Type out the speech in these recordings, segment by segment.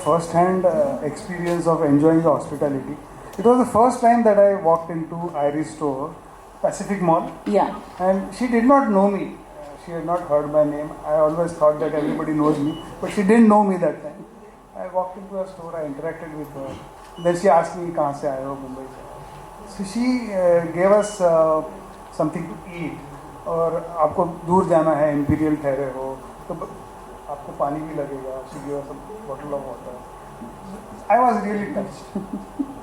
first-hand experience of enjoying the hospitality. It was the first time that I walked into Iris store, Pacific Mall. Yeah. And she did not know me. She had not heard my name. I always thought that everybody knows me, but she didn't know me that time. I walked into her store, I interacted with her. Then she asked me, "Kahan se aaye ho, Mumbai se?" So she gave us something to eat. और आपको दूर जाना है, imperial ठहरे हो तो आपको पानी भी लगेगा. She gave us a bottle of water. I was really touched.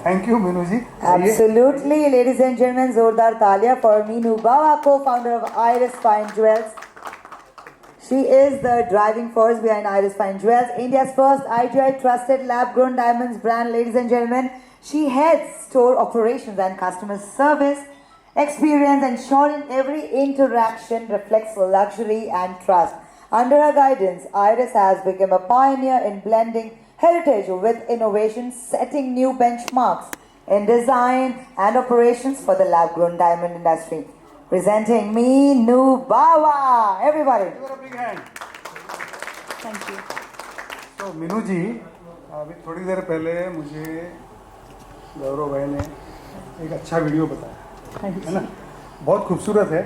Thank you, Meenu ji. Absolutely, ladies and gentlemen, जोरदार तालियां for Meenu Bawa, co-founder of Iris Fine Jewels. She is the driving force behind Iris Fine Jewels, India's first IGI trusted lab-grown diamonds brand. Ladies and gentlemen, she heads store operations and customer service experience, ensuring every interaction reflects luxury and trust. Under her guidance, Iris has become a pioneer in blending heritage with innovation, setting new benchmarks in design and operations for the lab-grown diamond industry. Presenting Meenu Bawa. Everybody. Give her a big hand. Thank you. तो मीनू जी, अभी थोड़ी देर पहले मुझे गौरव भाई ने एक अच्छा video बताया, है ना? बहुत खूबसूरत है.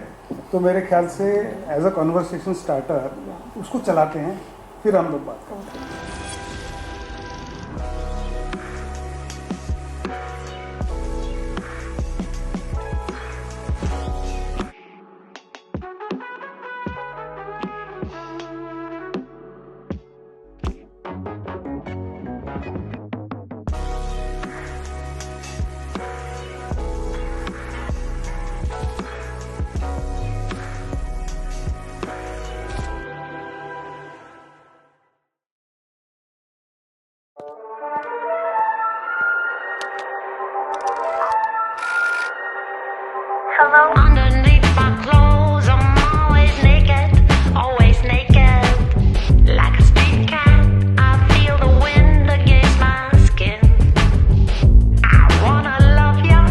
तो मेरे ख्याल से एज अ कॉन्वर्सेशन स्टार्टर उसको चलाते हैं, फिर हम लोग बात करते हैं. Underneath my clothes, I'm always naked, like a street cat. I feel the wind against my skin. I wanna love ya,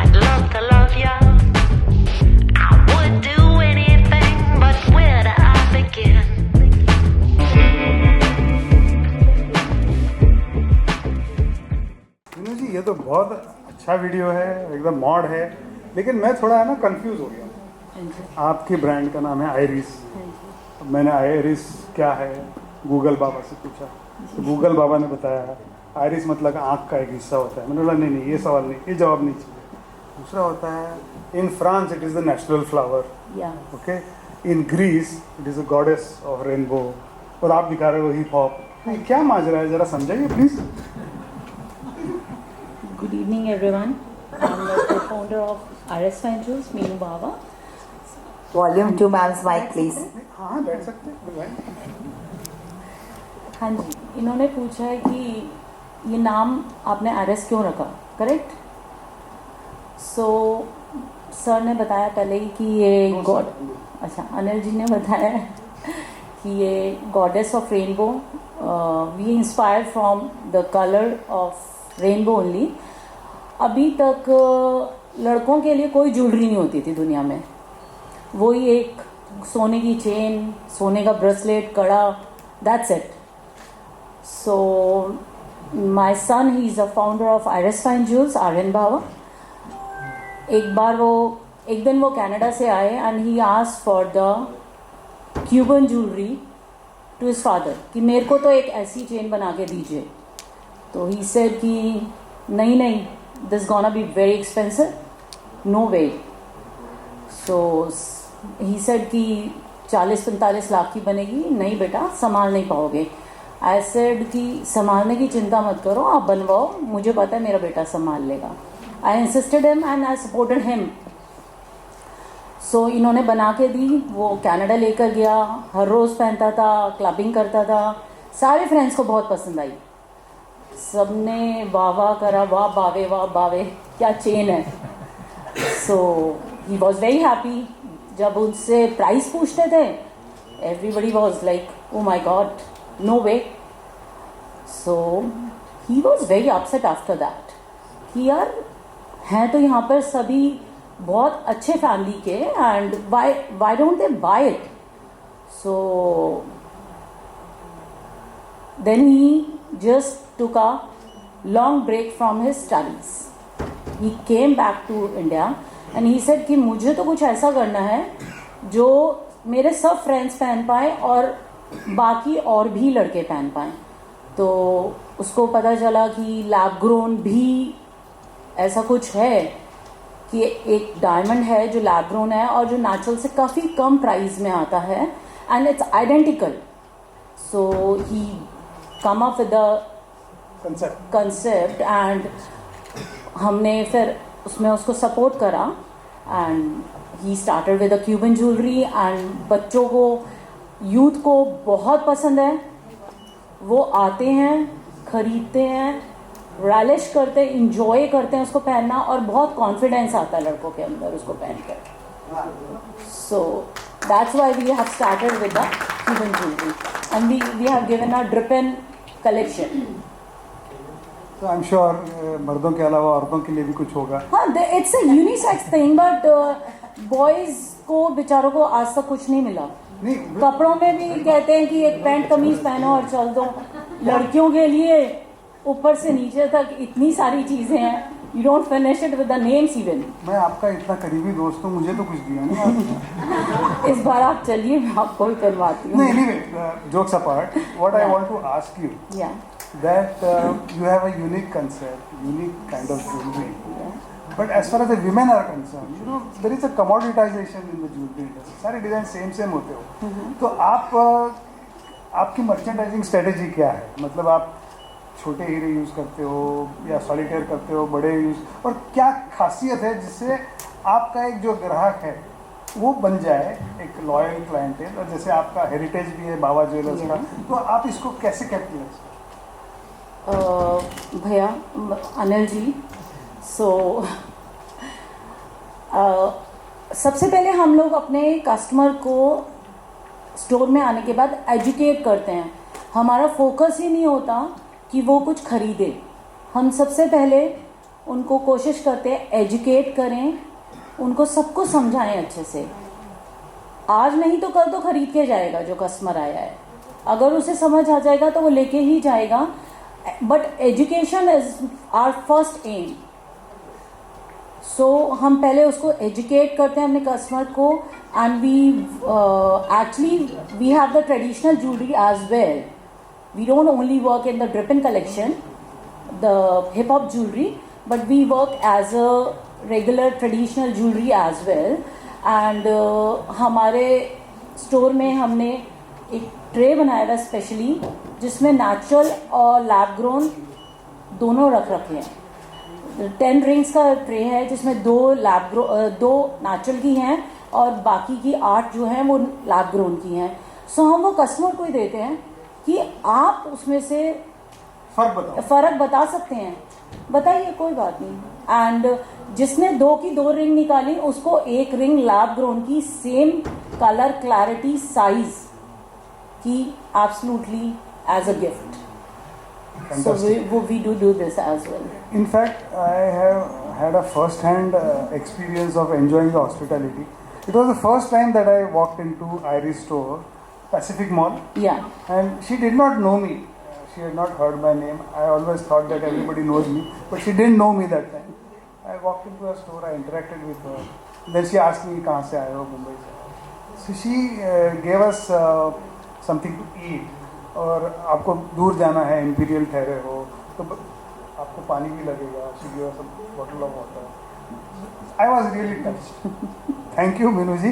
I'd love to love ya. I would do anything, but where do I begin? Meenu जी, ये तो बहुत अच्छा video है, एकदम mod है, लेकिन मैं थोड़ा है ना कंफ्यूज हो गया. आपके ब्रांड का नाम है आइरिस. मैंने आइरिस क्या है गूगल बाबा से पूछा, तो गूगल बाबा ने बताया आइरिस मतलब आँख का एक हिस्सा होता है. मैंने बोला नहीं, ये सवाल नहीं, ये जवाब नहीं चाहिए. दूसरा होता है in France it is the national flower. Okay, in Greece it is a goddess of rainbow. और आप दिखा रहे हो हिप हॉप. क्या माजरा है, ज़रा समझाइए please. Good evening, everyone. I'm the co-founder of Iris Fine Jewels, Meenu Bawa. Volume 2, ma'am's mic, please. हाँ, बैठ सकते हैं. हाँ जी, इन्होंने पूछा है कि ये नाम आपने आइरिस क्यों रखा, करेक्ट? सो सर ने बताया पहले ही कि ये गॉड, अच्छा अनिल जी ने बताया कि ये goddess of rainbow, we inspire from the colour of rainbow only. अभी तक लड़कों के लिए कोई ज्वेलरी नहीं होती थी दुनिया में. वही एक सोने की चेन, सोने का ब्रेसलेट, कड़ा, that's it. So my son, he is a founder of Iris fine jewels, Aryan Bawa. एक दिन वो कनाडा से आए and he asked for the Cuban jewellery to his father कि मेरे को तो एक ऐसी चेन बना के दीजिए. तो ही सेड कि नहीं, this gonna be very expensive, no way. So he said कि 40-45 लाख की बनेगी. नहीं बेटा, संभाल नहीं पाओगे. आई सेड कि संभालने की चिंता मत करो, आप बनवाओ, मुझे पता है मेरा बेटा संभाल लेगा. I insisted him and I supported him. So इन्होंने बना के दी. वो कनाडा लेकर गया, हर रोज़ पहनता था, क्लबिंग करता था. सारे फ्रेंड्स को बहुत पसंद आई. सबने वाह करा, वाह बावे, क्या चेन है. So he was very happy. जब उनसे प्राइस पूछते थे, everybody was like, oh my god, no way. So he was very upset after that कि यार हैं तो यहाँ पर सभी बहुत अच्छे फैमिली के, and why don't they buy it. So then he just took a long break from his studies. He came back to India and he said कि मुझे तो कुछ ऐसा करना है जो मेरे सब फ्रेंड्स पहन पाए और बाकी और भी लड़के पहन पाएँ. तो उसको पता चला कि लैब ग्रोन भी ऐसा कुछ है कि एक डायमंड है जो लैब ग्रोन है और जो नेचुरल से काफ़ी कम प्राइस में आता है and it's identical. So he come up with the concept and हमने फिर उसमें उसको सपोर्ट करा and he started with the Cuban jewellery and बच्चों को यूथ को बहुत पसंद है. वो आते हैं, खरीदते हैं, रैलिश करते हैं, इंजॉय करते हैं उसको पहनना और बहुत कॉन्फिडेंस आता है लड़कों के अंदर उसको पहनकर. So that's why we have started with the Cuban jewellery and we have given a dripping collection. तो आई एम श्योर मर्दों के अलावा औरतों के लिए भी कुछ होगा. हाँ, it's a unisex thing but boys को बेचारों को आज तक कुछ नहीं मिला. नहीं, कपड़ों में भी कहते हैं कि एक पैंट कमीज पहनो और चल दो. लड़कियों के लिए ऊपर से नीचे तक इतनी सारी चीजें हैं. You don't finish it with the names even. मैं आपका इतना करीबी दोस्त हूँ, मुझे तो कुछ दिया नहीं आपने. इस बार आप चलिए, मैं आपको भी करवाती हूँ. No, anyway, jokes apart, what I want to ask you या that you have a unique concept, unique kind of jewelry. But as far as the women are concerned, you know, there is a commoditization in the jewelry industry. सारे design same होते हो. तो आप आपकी merchandising strategy क्या है? मतलब आप छोटे हीरे यूज़ करते हो या सॉलिटेयर करते हो, बड़े यूज़, और क्या खासियत है जिससे आपका एक जो ग्राहक है वो बन जाए एक लॉयल क्लाइंटेल? और जैसे आपका हेरिटेज भी है बाबा ज्वेलर्स का, तो आप इसको कैसे कैप्चर? भैया अनिल जी, सो सबसे पहले हम लोग अपने कस्टमर को स्टोर में आने के बाद एजुकेट करते हैं. हमारा फोकस ही नहीं होता कि वो कुछ खरीदे. हम सबसे पहले उनको कोशिश करते हैं एजुकेट करें, उनको सबको समझाएं अच्छे से. आज नहीं तो कल तो खरीद के जाएगा जो कस्टमर आया है. अगर उसे समझ आ जाएगा तो वो लेके ही जाएगा. But education is our first aim. So हम पहले उसको एजुकेट करते हैं अपने कस्टमर को and we actually we have the traditional jewellery as well. We don't only work in the Drippin collection, the hip hop jewelry, but we work as a regular traditional jewelry as well. And हमारे store में हमने एक tray बनाया हुआ specially जिसमें natural और lab grown दोनों रखे हैं. 10 रिंग्स का ट्रे है जिसमें दो नेचुरल की हैं और बाकी की 8 जो हैं वो लैब ग्रोन की हैं. सो हम वो कस्टमर को ही देते हैं कि आप उसमें से फर्क बता सकते हैं. बताइए, कोई बात नहीं. एंड जिसने 2 की 2 रिंग निकाली उसको 1 रिंग लैब ग्रोन की सेम कलर, क्लैरिटी, साइज की absolutely as a gift. So we do this as well. In fact, I have had a first-hand experience of enjoying the hospitality. It was the first time that I walked into Iris store, Pacific Mall. Yeah. And she did not know me. She had not heard my name. I always thought that everybody knows me, but she didn't know me that time. I walked into her store. I interacted with her. Then she asked me, "कहाँ से आए हो?" Mumbai से. So she gave us something to eat. और आपको दूर जाना है, इंपीरियल ठहरे हो तो आपको पानी भी लगेगा. She give us a bottle of water. I was really touched. Thank you Meenu ji.